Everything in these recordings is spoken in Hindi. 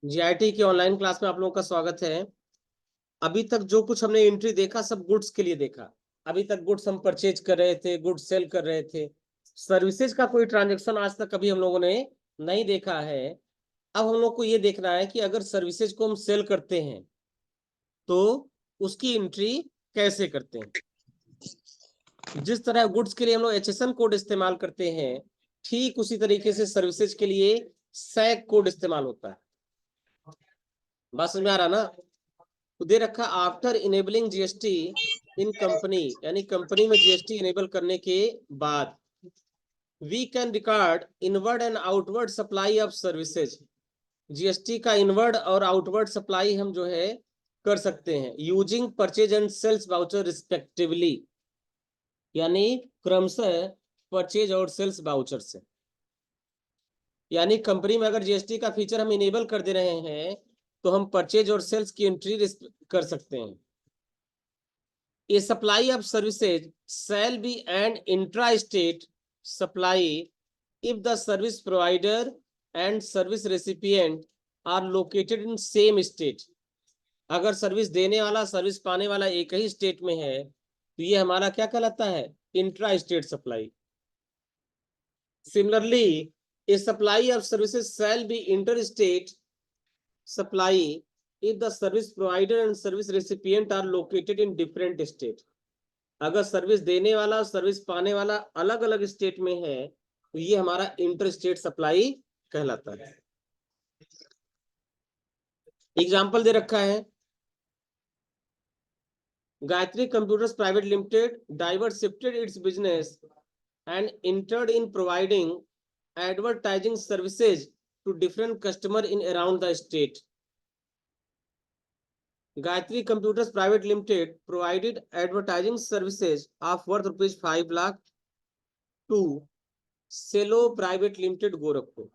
जीआईटी की ऑनलाइन क्लास में आप लोगों का स्वागत है। अभी तक जो कुछ हमने एंट्री देखा सब गुड्स के लिए देखा। अभी तक गुड्स हम परचेज कर रहे थे, गुड्स सेल कर रहे थे। सर्विसेज का कोई ट्रांजैक्शन आज तक कभी हम लोगों ने नहीं देखा है। अब हम लोग को ये देखना है कि अगर सर्विसेज को हम सेल करते हैं तो उसकी एंट्री कैसे करते हैं। जिस तरह गुड्स के लिए हम लोग एचएसएन कोड इस्तेमाल करते हैं, ठीक उसी तरीके से सर्विसेज के लिए सैग कोड इस्तेमाल होता है। बात समझ में आ रहा ना? तो दे रखा after enabling GST in company, यानी कंपनी में जीएसटी इनेबल करने के बाद we can record inward and outward supply of services. GST का इनवर्ड और आउटवर्ड सप्लाई हम जो है कर सकते हैं using purchase and sales voucher respectively, यानी क्रमशः परचेज और सेल्स वाउचर से। यानी कंपनी में अगर जीएसटी का फीचर हम इनेबल कर दे रहे हैं तो हम परचेज और सेल्स की एंट्री कर सकते हैं। A supply of services shall be an intra-state supply if the service provider and service recipient are located in same state। अगर सर्विस देने वाला सर्विस पाने वाला एक ही स्टेट में है तो ये हमारा क्या कहलाता है? Intra state supply. Similarly a supply of services shall be interstate supply if the service provider and service recipient are located in different state। अगर सर्विस देने वाला और सर्विस पाने वाला अलग अलग स्टेट में है तो ये हमारा इंटर स्टेट सप्लाई कहलाता है। एग्जाम्पल दे रखा है, Gayatri computers private limited diversified its business and entered in providing advertising services to different customer in around the state. Gayatri Computers Private Limited provided advertising services of worth ₹5 lakh to Cello private limited Gorakhpur.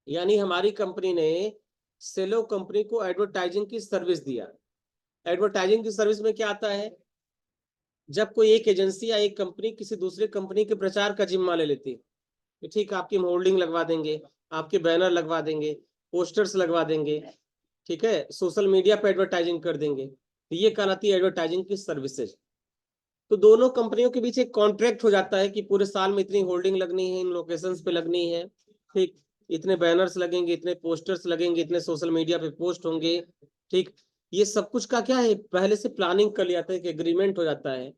यानी हमारी कंपनी ने सेलो कंपनी को एडवर्टाइजिंग की सर्विस दिया। एडवर्टाइजिंग की सर्विस में क्या आता है? जब कोई एक एजेंसी या एक कंपनी किसी दूसरे कंपनी के प्रचार का जिम्मा ले लेती है, ठीक, आपकी होल्डिंग लगवा देंगे, आपके बैनर लगवा देंगे, पोस्टर्स लगवा देंगे, ठीक है, सोशल मीडिया पे एडवर्टाइजिंग कर देंगे, तो ये कहलाती है एडवर्टाइजिंग की सर्विसेज। तो दोनों कंपनियों के बीच एक कॉन्ट्रैक्ट हो जाता है कि पूरे साल में इतनी होल्डिंग लगनी है, इन लोकेशंस पे लगनी है, ठीक, इतने बैनर्स लगेंगे, इतने पोस्टर्स लगेंगे, इतने सोशल मीडिया पे पोस्ट होंगे, ठीक। ये सब कुछ का क्या है, पहले से प्लानिंग कर लिया था, एक एग्रीमेंट हो जाता है।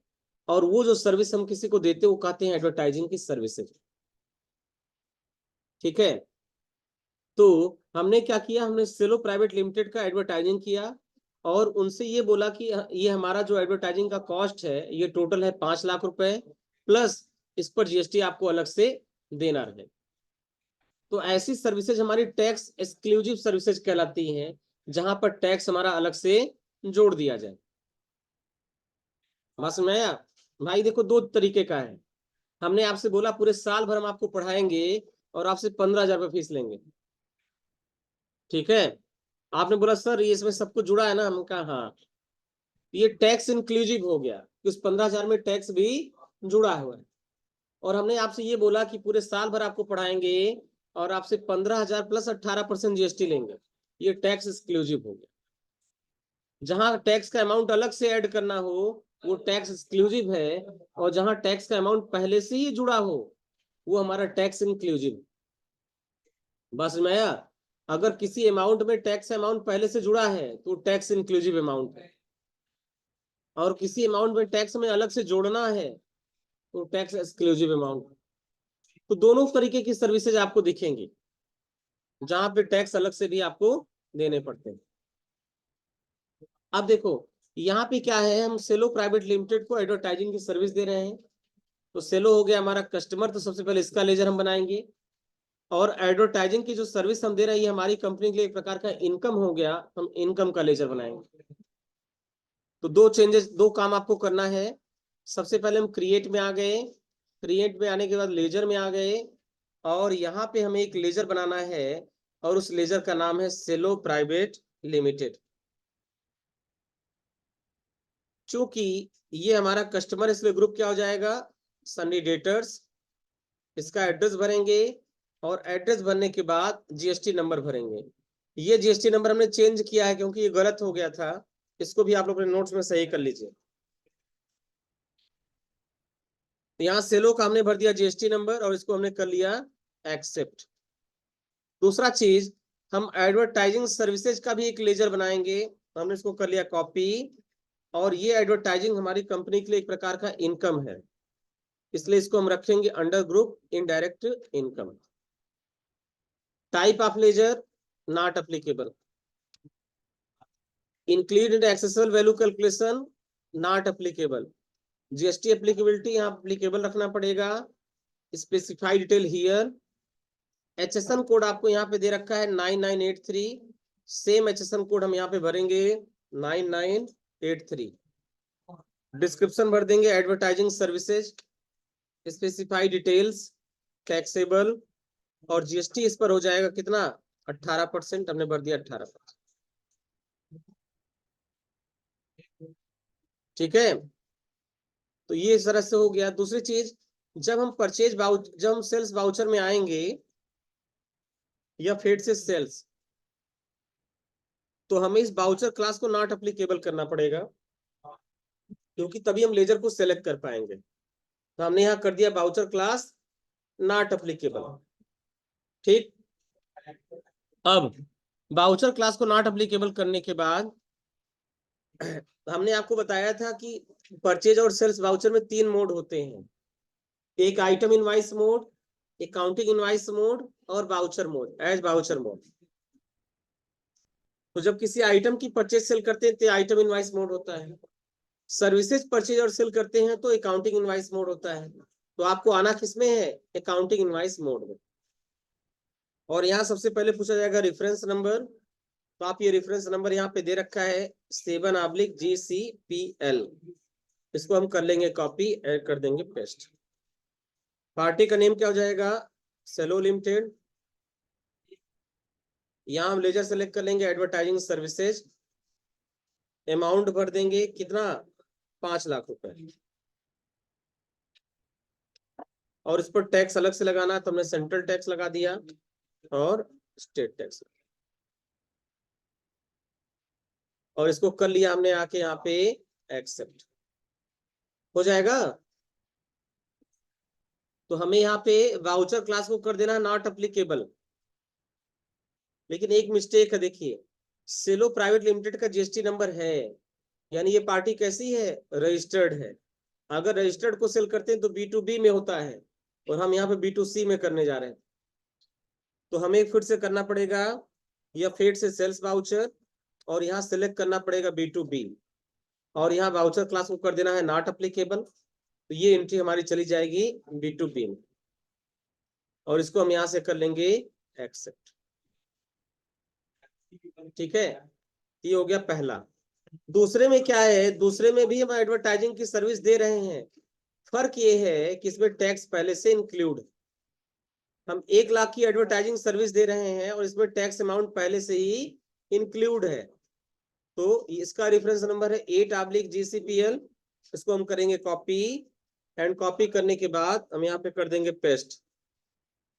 और वो जो सर्विस हम किसी को देते हैं वो कहते हैं एडवर्टाइजिंग की सर्विसेज, ठीक है। तो हमने क्या किया, हमने सेलो प्राइवेट लिमिटेड का एडवर्टाइजिंग किया और उनसे ये बोला कि ये हमारा जो एडवर्टाइजिंग का कॉस्ट है ये टोटल है 5 लाख रुपए, प्लस इस पर जीएसटी आपको अलग से देना रहे। तो ऐसी सर्विसेज हमारी टैक्स एक्सक्लूसिव सर्विसेज कहलाती हैं, जहां पर टैक्स हमारा अलग से जोड़ दिया जाए। बस में आया भाई? देखो, दो तरीके का है। हमने आपसे बोला पूरे साल भर हम आपको पढ़ाएंगे और आपसे 15,000 रुपये फीस लेंगे, ठीक है। आपने बोला सर ये इसमें सब कुछ जुड़ा है ना? हम कहा हाँ, ये टैक्स इंक्लूसिव हो गया कि उस 15,000 में टैक्स भी जुड़ा हुआ है। और हमने आपसे ये बोला कि पूरे साल भर आपको पढ़ाएंगे और आपसे 15,000 प्लस 18% जीएसटी लेंगे, ये टैक्स एक्सक्लूसिव हो गया। जहां टैक्स का अमाउंट अलग से ऐड करना हो वो टैक्स एक्सक्लूसिव है, और जहां टैक्स का अमाउंट पहले से ही जुड़ा हो वो हमारा टैक्स इंक्लूसिव। बस में आया? अगर किसी अमाउंट में टैक्स अमाउंट पहले से जुड़ा है तो टैक्स इंक्लूसिव अमाउंट है, और किसी अमाउंट में टैक्स में अलग से जोड़ना है तो टैक्स एक्सक्लूसिव अमाउंट। तो दोनों तरीके की सर्विसेज आपको दिखेंगी जहां पे टैक्स अलग से भी आपको देने पड़ते हैं। अब देखो यहाँ पे क्या है, हम सेलो प्राइवेट लिमिटेड को एडवर्टाइजिंग की सर्विस दे रहे हैं। तो सेलो हो गया हमारा कस्टमर, तो सबसे पहले इसका लेजर हम बनाएंगे। और एडवर्टाइजिंग की जो सर्विस हम दे रहे हैं ये हमारी कंपनी के लिए एक प्रकार का इनकम हो गया, हम इनकम का लेजर बनाएंगे। तो दो चेंजेस, दो काम आपको करना है। सबसे पहले हम क्रिएट में आ गए, क्रिएट में आने के बाद लेजर में आ गए, और यहाँ पे हमें एक लेजर बनाना है और उस लेजर का नाम है सेलो प्राइवेट लिमिटेड। चूंकि ये हमारा कस्टमर, इसलिए ग्रुप क्या हो जाएगा, सनी डेटर्स। इसका एड्रेस भरेंगे और एड्रेस भरने के बाद जीएसटी नंबर भरेंगे। ये जीएसटी नंबर हमने चेंज किया है क्योंकि ये गलत हो गया था, इसको भी आप लोग अपने नोट्स में सही कर लीजिए। यहाँ सेलो का हमने भर दिया जीएसटी नंबर और इसको हमने कर लिया एक्सेप्ट। दूसरा चीज, हम एडवर्टाइजिंग सर्विसेज का भी एक लेजर बनाएंगे, हमने इसको कर लिया कॉपी। और ये एडवर्टाइजिंग हमारी कंपनी के लिए एक प्रकार का इनकम है, इसलिए इसको हम रखेंगे under group indirect income. Type of ledger not applicable. Included accessible value calculation not applicable. GST applicability यहाँ एप्लीकेबल रखना पड़ेगा। Specify detail here. HSN code आपको यहाँ पे दे रखा है 9983, सेम एचएसएन कोड हम यहाँ पे भरेंगे 9983। डिस्क्रिप्शन भर देंगे advertising services, specify details, taxable, और जीएसटी इस पर हो जाएगा कितना 18%, हमने भर दिया 18%। ठीक है, तो ये इस तरह से हो गया। दूसरी चीज, जब हम सेल्स वाउचर में आएंगे या फेड से सेल्स, तो हमें इस वाउचर क्लास को नॉट एप्लीकेबल करना पड़ेगा, क्योंकि तभी हम लेजर को सेलेक्ट कर पाएंगे। तो हमने यहाँ कर दिया वाउचर क्लास नॉट एप्लीकेबल। ठीक, अब वाउचर क्लास को नॉट एप्लीकेबल करने के बाद हमने आपको बताया था कि परचेज और सेल्स वाउचर में 3 मोड होते हैं, एक item invoice mode, accounting invoice mode और voucher mode, as voucher mode. तो जब किसी आइटम की परचेज सेल करते हैं तो आइटम इनवाइस मोड होता है, सर्विसेज परचेज और सेल करते हैं तो अकाउंटिंग इनवाइस मोड होता है। तो आपको आना किसमें है, अकाउंटिंग इनवाइस मोड में। और यहाँ सबसे पहले पूछा जाएगा रेफरेंस नंबर, तो आप ये रेफरेंस नंबर यहाँ पे दे रखा है 7/GCPL, इसको हम कर लेंगे कॉपी, ऐड कर देंगे पेस्ट। पार्टी का नेम क्या हो जाएगा, सेलो लिमिटेड। यहाँ हम लेजर सेलेक्ट कर लेंगे एडवर्टाइजिंग सर्विसेज, अमाउंट भर देंगे कितना 5 लाख रुपए, और इस पर टैक्स अलग से लगाना, तो हमने सेंट्रल टैक्स लगा दिया और स्टेट टैक्स, और इसको कर लिया हमने आके यहाँ पे एक्सेप्ट। हो जाएगा। तो हमें यहाँ पे वाउचर क्लास को कर देना है नॉट एप्लीकेबल, लेकिन एक मिस्टेक है, देखिए सेलो प्राइवेट लिमिटेड का जीएसटी नंबर है, यानी ये पार्टी कैसी है, रजिस्टर्ड है। अगर रजिस्टर्ड को सेल करते हैं तो B2B में होता है, और हम यहाँ पे B2C में करने जा रहे हैं। तो हमें फिर से करना पड़ेगा या फेड से सेल्स वाउचर, और यहाँ सेलेक्ट करना पड़ेगा B2B, और यहाँ वाउचर क्लास को कर देना है नॉट एप्लीकेबल। तो ये एंट्री हमारी चली जाएगी B2B में, और इसको हम यहाँ से कर लेंगे एक्सेप्ट। ठीक है, ये हो गया पहला। दूसरे में क्या है, दूसरे में भी हम एडवर्टाइजिंग की सर्विस दे रहे हैं, फर्क ये है कि इसमें टैक्स पहले से इंक्लूड, हम 1 लाख की एडवर्टाइजिंग सर्विस दे रहे हैं और इसमें टैक्स अमाउंट पहले से ही इंक्लूड है। तो इसका रेफरेंस नंबर है 8/GCPL, इसको हम करेंगे कॉपी, एंड कॉपी करने के बाद हम यहाँ पे कर देंगे पेस्ट।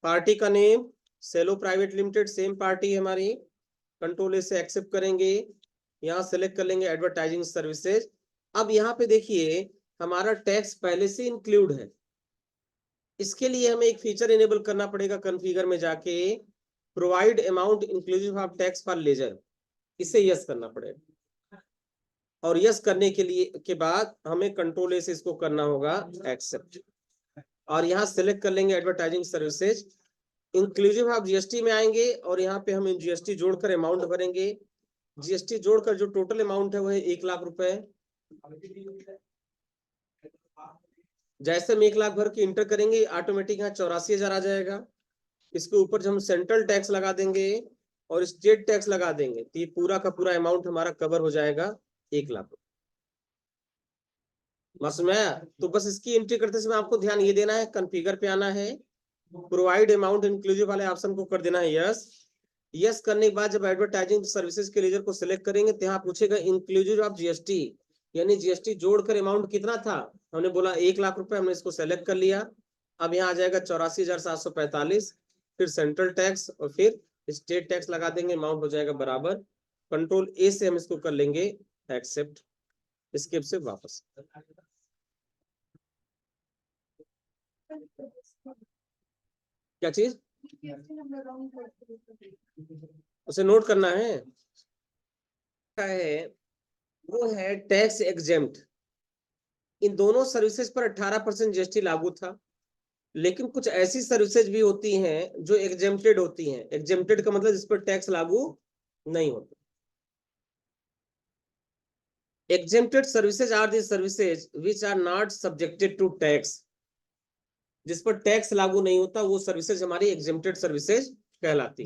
पार्टी का नेम सेलो प्राइवेट लिमिटेड, सेम पार्टी है हमारी, कंट्रोल से एक्सेप्ट करेंगे, यहाँ सेलेक्ट कर लेंगे एडवर्टाइजिंग सर्विसेज। अब यहाँ पे देखिए हमारा टैक्स पहले से इंक्लूड है, इसके लिए हमें एक फीचर इनेबल करना पड़ेगा कॉन्फ़िगर में जाके, provide amount inclusive of tax for ledger, इसे यस करना पड़ेगा। और यस करने के लिए के बाद हमें कंट्रोल से इसको करना होगा एक्सेप्ट, और यहाँ सेलेक्ट कर लेंगे advertising services, inclusive of GST में आएंगे, और यहाँ पे हम जीएसटी जोड़कर अमाउंट भरेंगे। जीएसटी जोड़कर जो टोटल अमाउंट है वो है 1 लाख रुपए। जैसे हम 1 लाख भर के इंटर करेंगे ऑटोमेटिक यहाँ 84,000 आ जाएगा। इसके ऊपर हम सेंट्रल टैक्स लगा देंगे और स्टेट टैक्स लगा देंगे, तो ये पूरा का पूरा अमाउंट हमारा कवर हो जाएगा 1 लाख। समझ में आया? तो बस इसकी एंट्री करते समय आपको ध्यान ये देना है, कॉन्फ़िगर पे आना है, प्रोवाइड अमाउंट इंक्लूसिव वाले ऑप्शन को कर देना है यस। यस करने के बाद जब एडवर्टाइजिंग सर्विसेज के लेजर को सिलेक्ट करेंगे तो यहाँ पूछेगा इंक्लूसिव ऑफ जीएसटी, यानी जीएसटी जोड़कर अमाउंट कितना था, हमने बोला 1 लाख रुपए, हमने इसको सेलेक्ट कर लिया। अब यहाँ आ जाएगा 84,745, फिर सेंट्रल टैक्स और फिर स्टेट टैक्स लगा देंगे, अमाउंट हो जाएगा बराबर, कंट्रोल ए से हम इसको कर लेंगे एक्सेप्ट, स्किप से वापस। क्या चीज उसे नोट करना है वो है टैक्स एग्जेम्प्ट। इन दोनों सर्विसेज पर 18% जीएसटी लागू था, लेकिन कुछ ऐसी सर्विसेज भी होती हैं जो एग्जेम्प्टेड होती हैं। एग्जेम्प्टेड का मतलब जिस पर टैक्स लागू नहीं होता। exempted services are the services which are not subjected to tax। जिस पर टैक्स लागू नहीं होता वो सर्विसेज हमारी एग्जेम्प्टेड सर्विसेज कहलाती।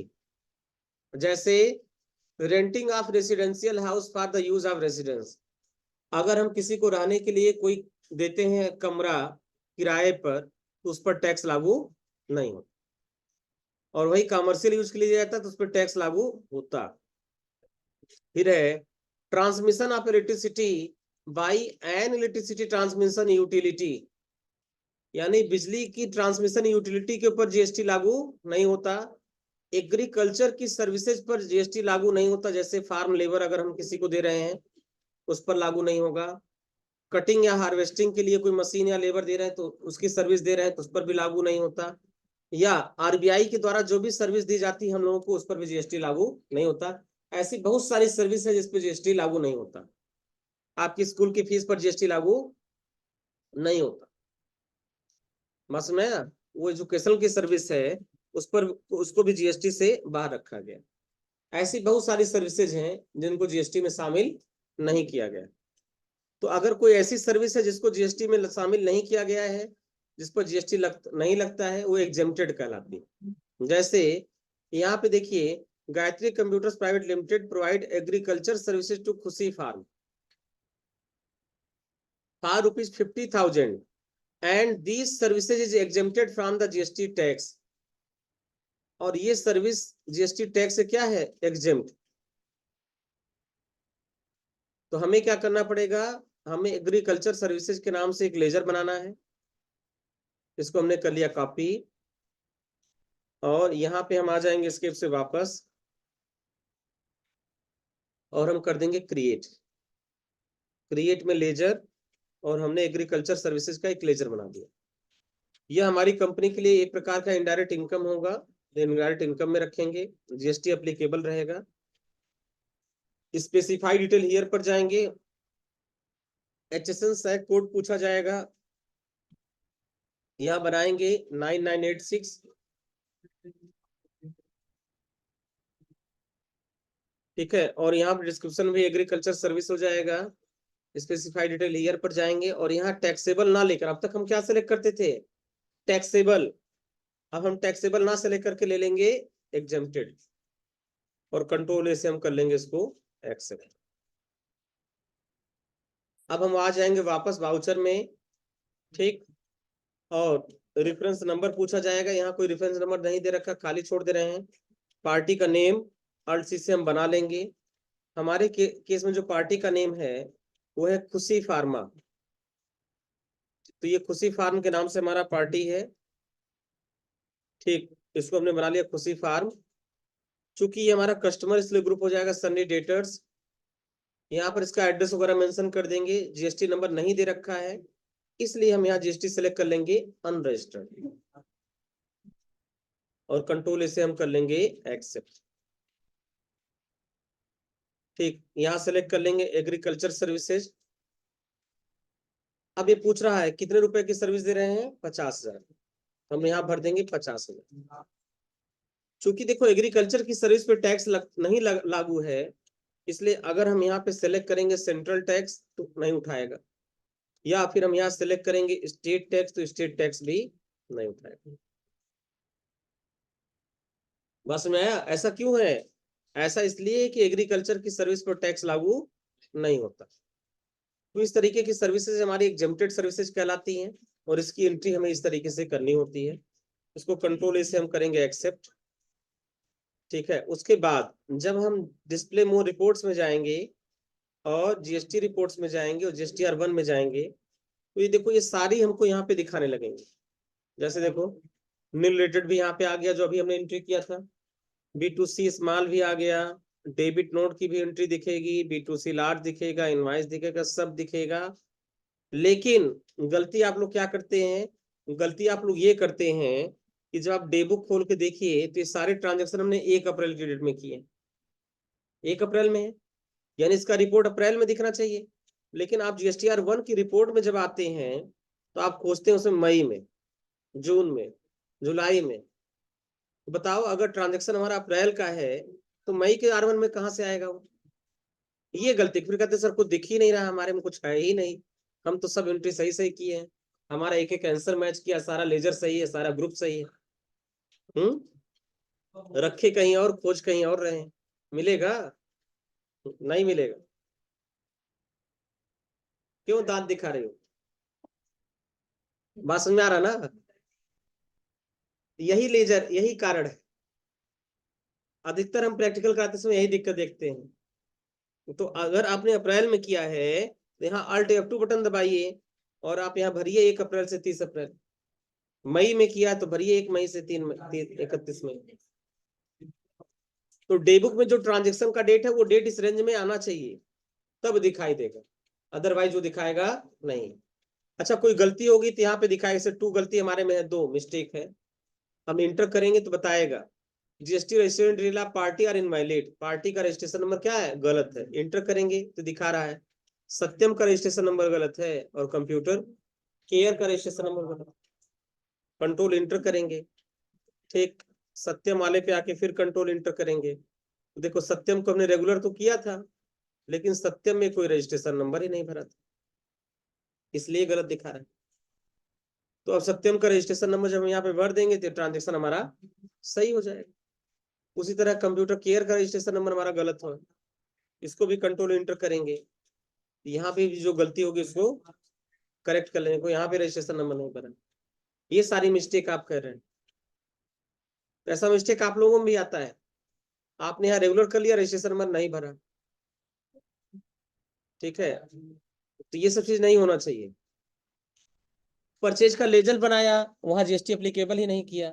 जैसे renting of residential house for the use of residence, अगर हम किसी को रहने के लिए कोई देते हैं कमरा किराए पर तो उस पर टैक्स लागू नहीं होता, और वही कमर्शियल यूज के लिए जाता तो उस पर टैक्स लागू होता। फिर है transmission of electricity bye N electricity transmission utility, यानी बिजली की ट्रांसमिशन यूटिलिटी के ऊपर जीएसटी लागू नहीं होता। एग्रीकल्चर की सर्विसेज पर जीएसटी लागू नहीं होता, जैसे फार्म लेबर अगर हम किसी को दे रहे हैं उस पर लागू नहीं होगा। कटिंग या हार्वेस्टिंग के लिए कोई मशीन या लेबर दे रहे हैं तो उसकी सर्विस दे रहे हैं तो उस पर भी लागू नहीं होता। या आरबीआई के द्वारा जो भी सर्विस दी जाती है हम लोगों को उस पर भी जीएसटी लागू नहीं होता। ऐसी बहुत सारी सर्विस है जिस पर जीएसटी लागू नहीं होता। आपकी स्कूल की फीस पर जीएसटी लागू नहीं होता, बस में वो एजुकेशन की सर्विस है उस पर उसको भी जीएसटी से बाहर रखा गया। ऐसी बहुत सारी सर्विसेज हैं जिनको जीएसटी में शामिल नहीं किया गया। तो अगर कोई ऐसी सर्विस है जिसको जीएसटी में शामिल नहीं किया गया है, जिस पर जीएसटी नहीं लगता है, वो एग्जेम्प्टेड कहलाती है। जैसे यहाँ पे देखिए, Gayatri computers private limited provide agriculture services to Khushi farm for ₹50,000 and these services is exempted from the GST tax। और ये सर्विस जीएसटी टैक्स से क्या है, एग्जेम्प्ट। तो हमें क्या करना पड़ेगा, हमें एग्रीकल्चर सर्विसेज के नाम से एक लेजर बनाना है। इसको हमने कर लिया कॉपी, और यहाँ पे हम आ जाएंगे स्केप से वापस, और हम कर देंगे क्रिएट। क्रिएट में लेजर, और हमने एग्रीकल्चर सर्विसेज का एक लेजर बना दिया। यह हमारी कंपनी के लिए एक प्रकार का इनडायरेक्ट इनकम होगा, इनडायरेक्ट इनकम में रखेंगे, जीएसटी एप्लीकेबल रहेगा। स्पेसिफाई डिटेल हियर पर जाएंगे, एचएसएन सैक कोड पूछा जाएगा, यहाँ बनाएंगे 9986। ठीक है, और यहाँ पर डिस्क्रिप्शन भी एग्रीकल्चर सर्विस हो जाएगा। स्पेसिफाई डिटेल हियर पर जाएंगे, और यहाँ टैक्सेबल ना लेकर, अब तक हम क्या सेलेक्ट करते थे, टैक्सेबल, अब हम टैक्सेबल ना सेलेक्ट करके ले लेंगे एग्जेम्प्टेड, और कंट्रोल ए से हम कर लेंगे इसको एक्सेप्ट। अब हम आ जाएंगे वापस वाउचर में, ठीक, और रेफरेंस नंबर पूछा जाएगा। यहाँ कोई रेफरेंस नंबर नहीं दे रखा, खाली छोड़ दे रहे हैं। पार्टी का नेम अल्ट सी से हम बना लेंगे। हमारे केस में जो पार्टी का नेम है वो है खुशी फार्मा, तो ये खुशी फार्म के नाम से हमारा पार्टी है। ठीक, इसको हमने बना लिया खुशी फार्म। चूंकि ये हमारा कस्टमर इसलिए ग्रुप हो जाएगा सन्नी डेटर्स। यहाँ पर इसका एड्रेस वगैरह मेंशन कर देंगे। जीएसटी नंबर नहीं दे रखा है इसलिए हम यहाँ जीएसटी सेलेक्ट कर लेंगे अनरजिस्टर्ड, और कंट्रोल इसे हम कर लेंगे एक्सेप्ट। ठीक, यहाँ सेलेक्ट कर लेंगे एग्रीकल्चर सर्विसेज। अब ये पूछ रहा है कितने रुपए की सर्विस दे रहे हैं, 50,000, हम यहाँ भर देंगे 50,000। चूंकि देखो एग्रीकल्चर की सर्विस पे टैक्स नहीं लागू है, इसलिए अगर हम यहाँ पे सेलेक्ट करेंगे सेंट्रल टैक्स तो नहीं उठाएगा, या फिर हम यहाँ सेलेक्ट करेंगे स्टेट टैक्स तो स्टेट टैक्स भी नहीं उठाएगा। बस में आया, ऐसा क्यों है, ऐसा इसलिए कि एग्रीकल्चर की सर्विस पर टैक्स लागू नहीं होता। तो इस तरीके की सर्विसेज हमारी एग्जेम्प्टेड सर्विसेज कहलाती हैं, और इसकी एंट्री हमें इस तरीके से करनी होती है। इसको कंट्रोल ए से हम करेंगे एक्सेप्ट। ठीक है, उसके बाद जब हम डिस्प्ले मोर रिपोर्ट्स में जाएंगे और जीएसटी रिपोर्ट्स में जाएंगे और जीएसटी R1 में जाएंगे, तो ये देखो ये सारी हमको यहाँ पे दिखाने लगेंगे। जैसे देखो नील रिलेटेड भी यहाँ पे आ गया जो अभी हमने एंट्री किया था, B2C स्मॉल भी आ गया, डेबिट नोट की भी एंट्री दिखेगी, B2C लार्ज दिखेगा, इनवाइस दिखेगा, सब दिखेगा। लेकिन गलती आप लोग क्या करते हैं, गलती आप लोग ये करते हैं कि जब आप डेबुक खोल के देखिए तो ये सारे ट्रांजेक्शन हमने 1 अप्रैल की डेट में किए, 1 अप्रैल में है, यानी इसका रिपोर्ट अप्रैल में दिखना चाहिए। लेकिन आप GSTR 1 की रिपोर्ट में जब आते हैं तो आप खोजते हैं उसमें मई में, जून में, जुलाई में। तो बताओ अगर ट्रांजेक्शन हमारा अप्रैल का है तो मई के R1 में कहाँ से आएगा वो? ये गलती, फिर कहते सर कुछ दिख ही नहीं रहा, हमारे में कुछ है ही नहीं, हम तो सब एंट्री सही सही किए हैं, हमारा एक एक आंसर मैच किया, सारा लेजर सही है, सारा ग्रुप सही है। रखे कहीं और, खोज कहीं और रहे, मिलेगा? नहीं मिलेगा। क्यों दांत दिखा रहे हो? बात समझ में आ रहा ना? यही लेजर, यही कारण है, अधिकतर हम प्रैक्टिकल कराते समय यही दिक्कत देखते हैं। तो अगर आपने अप्रैल में किया है तो यहाँ Alt F2 बटन दबाइए और आप यहाँ भरिए 1 अप्रैल से 30 अप्रैल। मई में किया तो भरिए 1 मई से 31 मई। तो डेबुक में जो ट्रांजेक्शन का डेट है वो डेट इस रेंज में आना चाहिए, तब दिखाई देगा, अदरवाइज वो दिखाएगा नहीं। अच्छा कोई गलती होगी तो यहाँ पे दिखाएगा, जैसे 2 गलती हमारे में है, 2 मिस्टेक है, हम इंटर करेंगे तो बताएगा GST registration detail of party are invalid, party का रजिस्ट्रेशन नंबर क्या है, गलत है, इंटर करेंगे तो दिखा रहा है सत्यम का रजिस्ट्रेशन नंबर गलत है और कंप्यूटर केयर का रजिस्ट्रेशन नंबर गलत। कंट्रोल इंटर करेंगे, ठीक, सत्यम वाले पे आके फिर कंट्रोल इंटर करेंगे तो देखो सत्यम को हमने रेगुलर तो किया था लेकिन सत्यम में कोई रजिस्ट्रेशन नंबर ही नहीं भरा था, इसलिए गलत दिखा रहा है। तो अब सत्यम का रजिस्ट्रेशन नंबर जब हम यहाँ पे भर देंगे तो ट्रांजेक्शन हमारा सही हो जाएगा। उसी तरह कंप्यूटर केयर का रजिस्ट्रेशन नंबर हमारा गलत हो, इसको भी कंट्रोल इंटर करेंगे, यहाँ पे जो गलती होगी उसको करेक्ट कर लेंगे, यहाँ पे रजिस्ट्रेशन नंबर नहीं भरा, ये सारी मिस्टेक आप कर रहे हैं। ऐसा मिस्टेक आप लोगों में भी आता है, आपने यहाँ रेगुलर कर लिया, रजिस्ट्रेशन नंबर नहीं भरा, ठीक है, तो ये सब चीज नहीं होना चाहिए। परचेज का लेजर बनाया, वहां GST एप्लीकेबल ही नहीं किया।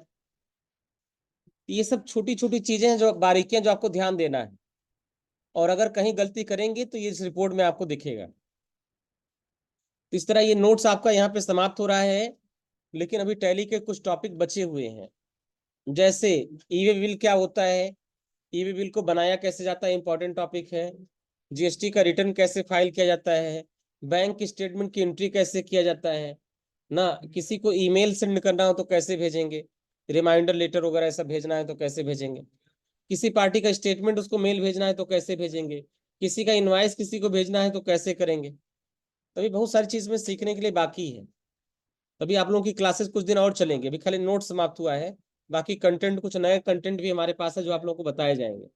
ये सब छोटी छोटी चीजें हैं, जो बारीकियां जो आपको ध्यान देना है, और अगर कहीं गलती करेंगे तो ये इस रिपोर्ट में आपको दिखेगा। तो इस तरह ये नोट्स आपका यहाँ पे समाप्त हो रहा है, लेकिन अभी टैली के कुछ टॉपिक बचे हुए हैं। जैसे ईवे बिल क्या होता है, ईवे बिल को बनाया कैसे जाता है, इंपॉर्टेंट टॉपिक है। GST का रिटर्न कैसे फाइल किया जाता है, बैंक स्टेटमेंट की एंट्री कैसे किया जाता है ना, किसी को ईमेल सेंड करना हो तो कैसे भेजेंगे, रिमाइंडर लेटर वगैरह ऐसा भेजना है तो कैसे भेजेंगे, किसी पार्टी का स्टेटमेंट उसको मेल भेजना है तो कैसे भेजेंगे, किसी का इनवाइस किसी को भेजना है तो कैसे करेंगे। तभी बहुत सारी चीज में सीखने के लिए बाकी है। तभी आप लोगों की क्लासेस कुछ दिन और चलेंगे, अभी खाली नोट समाप्त हुआ है, बाकी कंटेंट, कुछ नए कंटेंट भी हमारे पास है जो आप लोगों को बताए जाएंगे।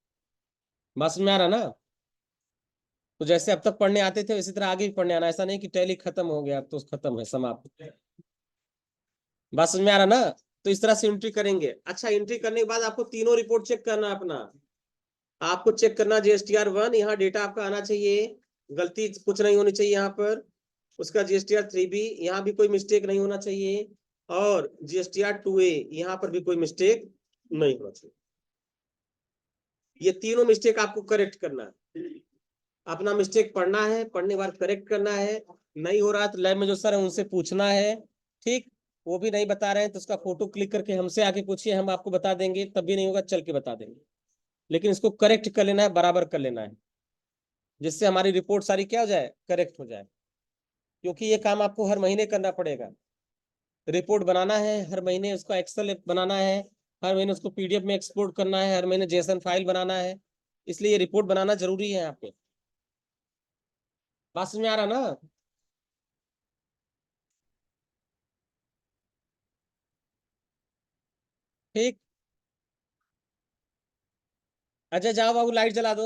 बात समझ में आ रहा ना? तो जैसे अब तक पढ़ने आते थे इसी तरह आगे भी पढ़ने आना, ऐसा नहीं कि टैली खत्म हो गया अब तो खत्म है, समाप्त। बात समझ में आ रहा ना? तो इस तरह से एंट्री करेंगे। अच्छा एंट्री करने के बाद आपको तीनों रिपोर्ट चेक करना है अपना, आपको चेक करना GSTR 1, यहाँ डेटा आपका आना चाहिए, गलती कुछ नहीं होनी चाहिए यहाँ पर। उसका GSTR 3B, यहाँ भी कोई मिस्टेक नहीं होना चाहिए, और GSTR 2A, यहाँ पर भी कोई मिस्टेक नहीं होना चाहिए। ये तीनों मिस्टेक आपको करेक्ट करना है, अपना मिस्टेक पढ़ना है, पढ़ने के बाद करेक्ट करना है। नहीं हो रहा तो लैब में जो सर है उनसे पूछना है, ठीक, वो भी नहीं बता रहे हैं तो उसका फोटो क्लिक करके हमसे आके पूछिए, हम आपको बता देंगे, तब भी नहीं होगा चल के बता देंगे। लेकिन इसको करेक्ट कर लेना है, बराबर कर लेना है, जिससे हमारी रिपोर्ट सारी क्या हो जाए, करेक्ट हो जाए। क्योंकि ये काम आपको हर महीने करना पड़ेगा, रिपोर्ट बनाना है हर महीने, उसका एक्सेल बनाना है हर महीने, उसको PDF में एक्सपोर्ट करना है हर महीने, JSON फाइल बनाना है, इसलिए ये रिपोर्ट बनाना जरूरी है यहाँ पे। बात समझ में आ रहा ना? ठीक, अच्छा जाओ बाबू लाइट जला दो।